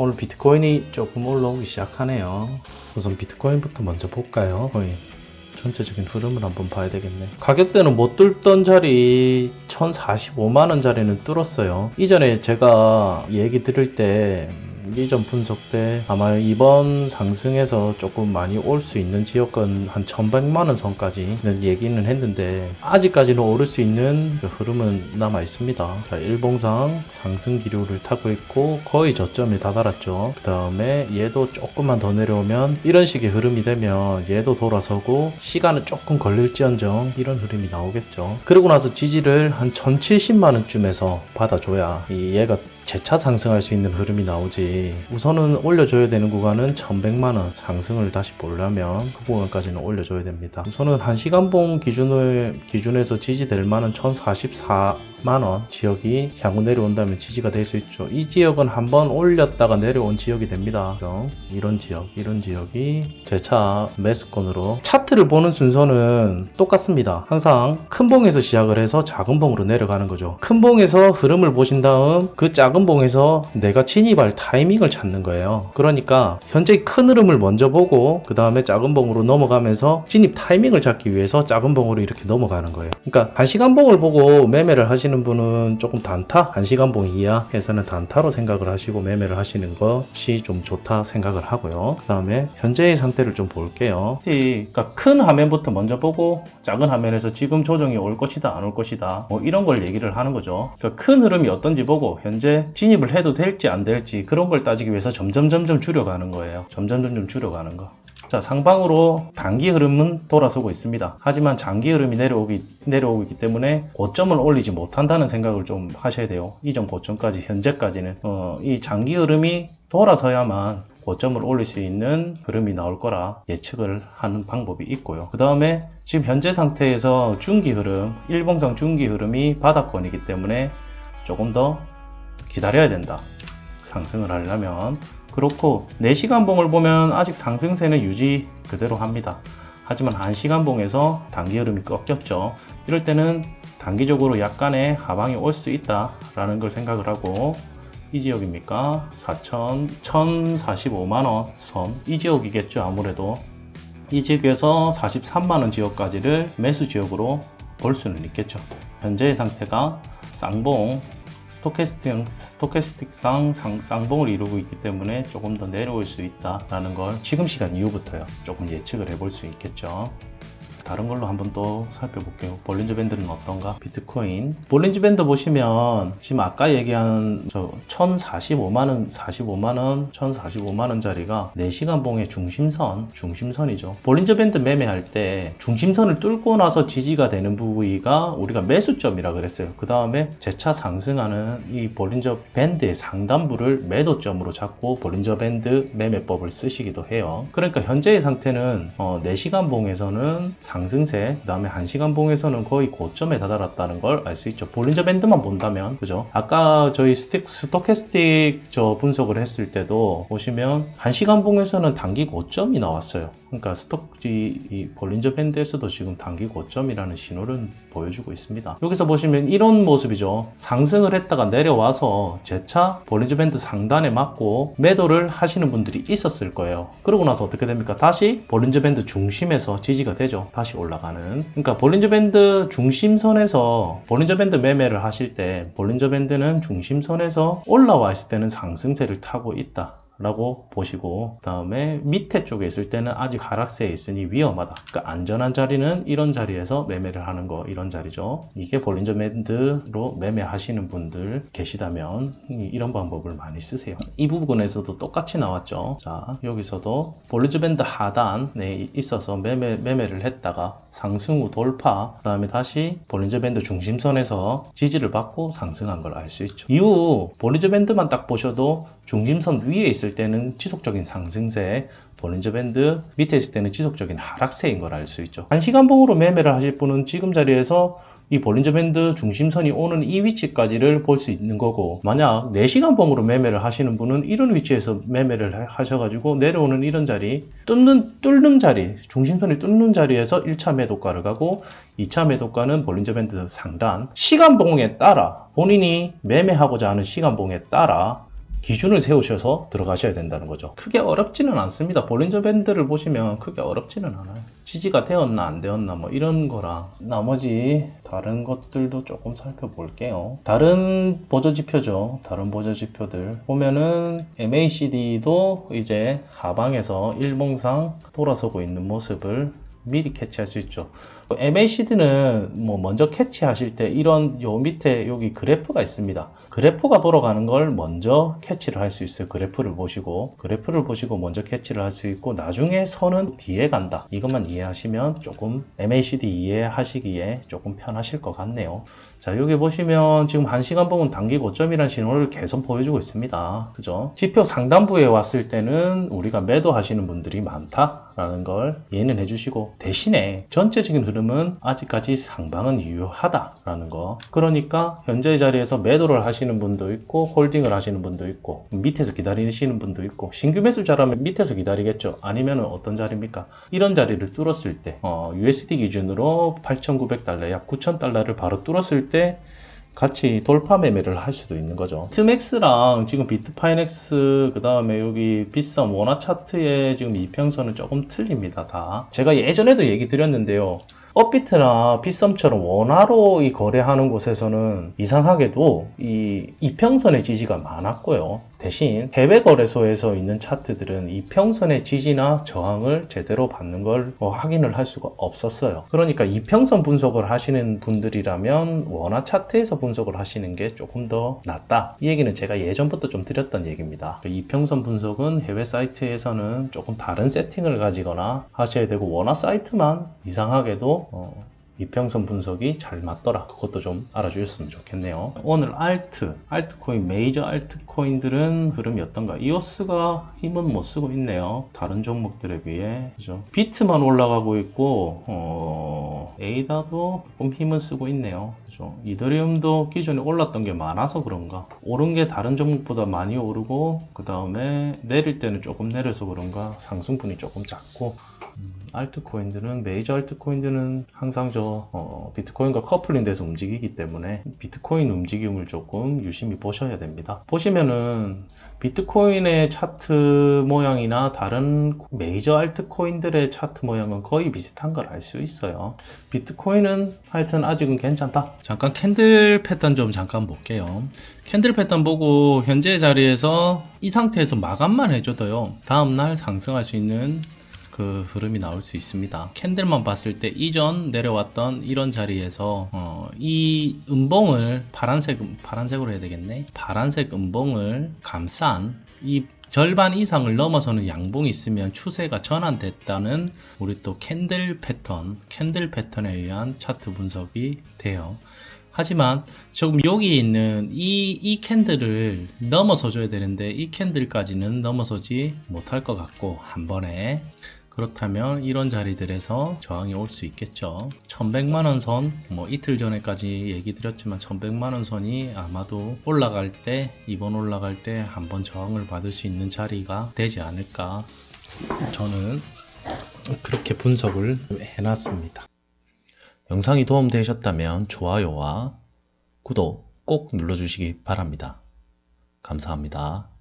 오늘 비트코인이 조금 올라오기 시작하네요. 우선 비트코인부터 먼저 볼까요? 거의 전체적인 흐름을 한번 봐야 되겠네. 가격대는 못 뚫던 자리 1045만원 자리는 뚫었어요. 이전에 제가 얘기 들을 때 이전 분석 때 아마 이번 상승에서 조금 많이 올 수 있는 지역은 한 1100만원 선까지는 얘기는 했는데 아직까지는 오를 수 있는 흐름은 남아 있습니다. 자, 일봉상 상승 기류를 타고 있고 거의 저점에 다다랐죠. 그 다음에 얘도 조금만 더 내려오면 이런 식의 흐름이 되면 얘도 돌아서고 시간은 조금 걸릴지언정 이런 흐름이 나오겠죠. 그러고 나서 지지를 한 1070만원쯤에서 받아줘야 얘가 재차 상승할 수 있는 흐름이 나오지. 우선은 올려줘야 되는 구간은 1100만원 상승을 다시 보려면 그 구간까지는 올려줘야 됩니다. 우선은 1시간봉 기준에서 지지될 만한 1044만원 지역이 향후 내려온다면 지지가 될 수 있죠. 이 지역은 한번 올렸다가 내려온 지역이 됩니다. 이런 지역이 재차 매수권으로. 차트를 보는 순서는 똑같습니다. 항상 큰 봉에서 시작을 해서 작은 봉으로 내려가는 거죠. 큰 봉에서 흐름을 보신 다음 그 작은 봉에서 내가 진입할 타이밍을 찾는 거예요. 그러니까 현재 큰 흐름을 먼저 보고 그 다음에 작은 봉으로 넘어가면서 진입 타이밍을 찾기 위해서 작은 봉으로 이렇게 넘어가는 거예요. 그러니까 1시간 봉을 보고 매매를 하시는 분은 조금 단타, 1시간 봉 이하 해서는 단타로 생각을 하시고 매매를 하시는 것이 좀 좋다 생각을 하고요. 그 다음에 현재의 상태를 좀 볼게요. 그러니까 큰 화면부터 먼저 보고 작은 화면에서 지금 조정이 올 것이다 안 올 것이다 뭐 이런 걸 얘기를 하는 거죠. 그러니까 큰 흐름이 어떤지 보고 현재 진입을 해도 될지 안 될지 그런 걸 따지기 위해서 점점 줄여가는 거예요. 점점 줄여가는 거. 자, 상방으로 단기 흐름은 돌아서고 있습니다. 하지만 장기 흐름이 내려오고 있기 때문에 고점을 올리지 못한다는 생각을 좀 하셔야 돼요. 이전 고점까지 현재까지는 이 장기 흐름이 돌아서야만 고점을 올릴 수 있는 흐름이 나올 거라 예측을 하는 방법이 있고요. 그 다음에 지금 현재 상태에서 중기 흐름, 일봉상 중기 흐름이 바닥권이기 때문에 조금 더 기다려야 된다. 상승을 하려면. 그렇고 4시간 봉을 보면 아직 상승세는 유지 그대로 합니다. 하지만 1시간 봉에서 단기 흐름이 꺾였죠. 이럴 때는 단기적으로 약간의 하방이 올 수 있다 라는 걸 생각을 하고, 이 지역입니까? 1045만원 선, 이 지역이겠죠. 아무래도 이 지역에서 43만원 지역까지를 매수 지역으로 볼 수는 있겠죠. 현재의 상태가 쌍봉, 스토캐스틱상 쌍봉을 이루고 있기 때문에 조금 더 내려올 수 있다라는 걸 지금 시간 이후부터요 조금 예측을 해볼 수 있겠죠. 다른 걸로 한번 또 살펴볼게요. 볼린저 밴드는 어떤가? 비트코인 볼린저 밴드 보시면 지금 아까 얘기한 저 1045만원 1045만원 자리가 4시간 봉의 중심선이죠. 볼린저 밴드 매매할 때 중심선을 뚫고 나서 지지가 되는 부위가 우리가 매수점이라 그랬어요. 그 다음에 재차 상승하는 이 볼린저 밴드의 상단부를 매도점으로 잡고 볼린저 밴드 매매법을 쓰시기도 해요. 그러니까 현재의 상태는 4시간 봉에서는 상승세, 그 다음에 1시간 봉에서는 거의 고점에 다다랐다는 걸 알 수 있죠. 볼린저 밴드만 본다면, 그죠? 아까 저희 스토캐스틱 분석을 했을 때도 보시면 1시간 봉에서는 단기 고점이 나왔어요. 그러니까 이 볼린저 밴드에서도 지금 단기 고점이라는 신호를 보여주고 있습니다. 여기서 보시면 이런 모습이죠. 상승을 했다가 내려와서 재차 볼린저 밴드 상단에 맞고 매도를 하시는 분들이 있었을 거예요. 그러고 나서 어떻게 됩니까? 다시 볼린저 밴드 중심에서 지지가 되죠. 다시 올라가는. 그러니까 볼린저 밴드 중심선에서 볼린저 밴드 매매를 하실 때 볼린저 밴드는 중심선에서 올라와 있을 때는 상승세를 타고 있다 라고 보시고, 그 다음에 밑에 쪽에 있을 때는 아직 하락세에 있으니 위험하다. 그러니까 안전한 자리는 이런 자리에서 매매를 하는 거, 이런 자리죠. 이게 볼린저 밴드로 매매하시는 분들 계시다면 이런 방법을 많이 쓰세요. 이 부분에서도 똑같이 나왔죠. 자, 여기서도 볼린저 밴드 하단에 있어서 매매를 했다가 상승 후 돌파, 그 다음에 다시 볼린저 밴드 중심선에서 지지를 받고 상승한 걸 알 수 있죠. 이후 볼린저 밴드만 딱 보셔도 중심선 위에 있을 때는 지속적인 상승세, 볼린저 밴드 밑에 있을 때는 지속적인 하락세인 걸 알 수 있죠. 1시간 봉으로 매매를 하실 분은 지금 자리에서 이 볼린저 밴드 중심선이 오는 이 위치까지를 볼 수 있는 거고, 만약 4시간 봉으로 매매를 하시는 분은 이런 위치에서 매매를 하셔가지고 내려오는 이런 자리, 뚫는 자리, 중심선이 뚫는 자리에서 1차 매도가를 가고 2차 매도가는 볼린저 밴드 상단, 시간 봉에 따라 본인이 매매하고자 하는 시간 봉에 따라 기준을 세우셔서 들어가셔야 된다는 거죠. 크게 어렵지는 않습니다. 볼린저 밴드를 보시면 크게 어렵지는 않아요. 지지가 되었나 안 되었나 뭐 이런 거랑 나머지 다른 것들도 조금 살펴볼게요. 다른 보조 지표죠. 다른 보조 지표들 보면은 MACD도 이제 하방에서 일봉상 돌아서고 있는 모습을 미리 캐치할 수 있죠. MACD는 뭐 먼저 캐치하실 때 이런 요 밑에 여기 그래프가 있습니다. 그래프가 돌아가는 걸 먼저 캐치를 할 수 있어요. 그래프를 보시고 먼저 캐치를 할 수 있고 나중에 선은 뒤에 간다. 이것만 이해하시면 조금 MACD 이해하시기에 조금 편하실 것 같네요. 자, 여기 보시면 지금 1시간 봉은 단기 고점이라는 신호를 계속 보여주고 있습니다. 그죠? 지표 상단부에 왔을 때는 우리가 매도하시는 분들이 많다라는 걸 이해는 해주시고 대신에 전체적인 흐름은 아직까지 상방은 유효하다라는 거. 그러니까 현재 자리에서 매도를 하시는 분도 있고 홀딩을 하시는 분도 있고 밑에서 기다리시는 분도 있고 신규 매수 자라면 밑에서 기다리겠죠. 아니면 어떤 자리입니까? 이런 자리를 뚫었을 때 USD 기준으로 8,900달러 약 9,000달러를 바로 뚫었을 때 같이 돌파 매매를 할 수도 있는 거죠. 비트맥스랑 지금 비트파이넥스 그 다음에 여기 빗썸 원화 차트의 지금 이평선은 조금 틀립니다. 다 제가 예전에도 얘기 드렸는데요. 업비트나 빗썸처럼 원화로 이 거래하는 곳에서는 이상하게도 이 이평선의 지지가 많았고요. 대신 해외 거래소에서 있는 차트들은 이평선의 지지나 저항을 제대로 받는 걸 확인을 할 수가 없었어요. 그러니까 이평선 분석을 하시는 분들이라면 원화 차트에서 분석을 하시는 게 조금 더 낫다. 이 얘기는 제가 예전부터 좀 드렸던 얘기입니다. 이평선 분석은 해외 사이트에서는 조금 다른 세팅을 가지거나 하셔야 되고 원화 사이트만 이상하게도 이평선 분석이 잘 맞더라. 그것도 좀 알아주셨으면 좋겠네요. 오늘 알트코인, 메이저 알트코인들은 흐름이 어떤가? 이오스가 힘은 못 쓰고 있네요. 다른 종목들에 비해. 그죠? 비트만 올라가고 있고, 에이다도 조금 힘은 쓰고 있네요. 그죠? 이더리움도 기존에 올랐던 게 많아서 그런가? 오른 게 다른 종목보다 많이 오르고, 그 다음에 내릴 때는 조금 내려서 그런가? 상승분이 조금 작고, 알트코인들은 메이저 알트코인들은 항상 비트코인과 커플링 돼서 움직이기 때문에 비트코인 움직임을 조금 유심히 보셔야 됩니다. 보시면은 비트코인의 차트 모양이나 다른 메이저 알트코인들의 차트 모양은 거의 비슷한 걸 알 수 있어요. 비트코인은 하여튼 아직은 괜찮다. 잠깐 캔들 패턴 좀 잠깐 볼게요. 캔들 패턴 보고 현재 자리에서 이 상태에서 마감만 해줘도요 다음날 상승할 수 있는 그 흐름이 나올 수 있습니다. 캔들만 봤을 때 이전 내려왔던 이런 자리에서 이 음봉을 파란색으로 해야 되겠네. 파란색 음봉을 감싼 이 절반 이상을 넘어서는 양봉이 있으면 추세가 전환됐다는 우리 또 캔들 패턴에 의한 차트 분석이 돼요. 하지만 조금 여기 있는 이 캔들을 넘어서 줘야 되는데 이 캔들까지는 넘어서지 못할 것 같고 한 번에 그렇다면 이런 자리들에서 저항이 올 수 있겠죠. 1100만원 선, 이틀 전에까지 얘기 드렸지만 1100만원 선이 아마도 이번 올라갈 때 한번 저항을 받을 수 있는 자리가 되지 않을까. 저는 그렇게 분석을 해놨습니다. 영상이 도움되셨다면 좋아요와 구독 꼭 눌러주시기 바랍니다. 감사합니다.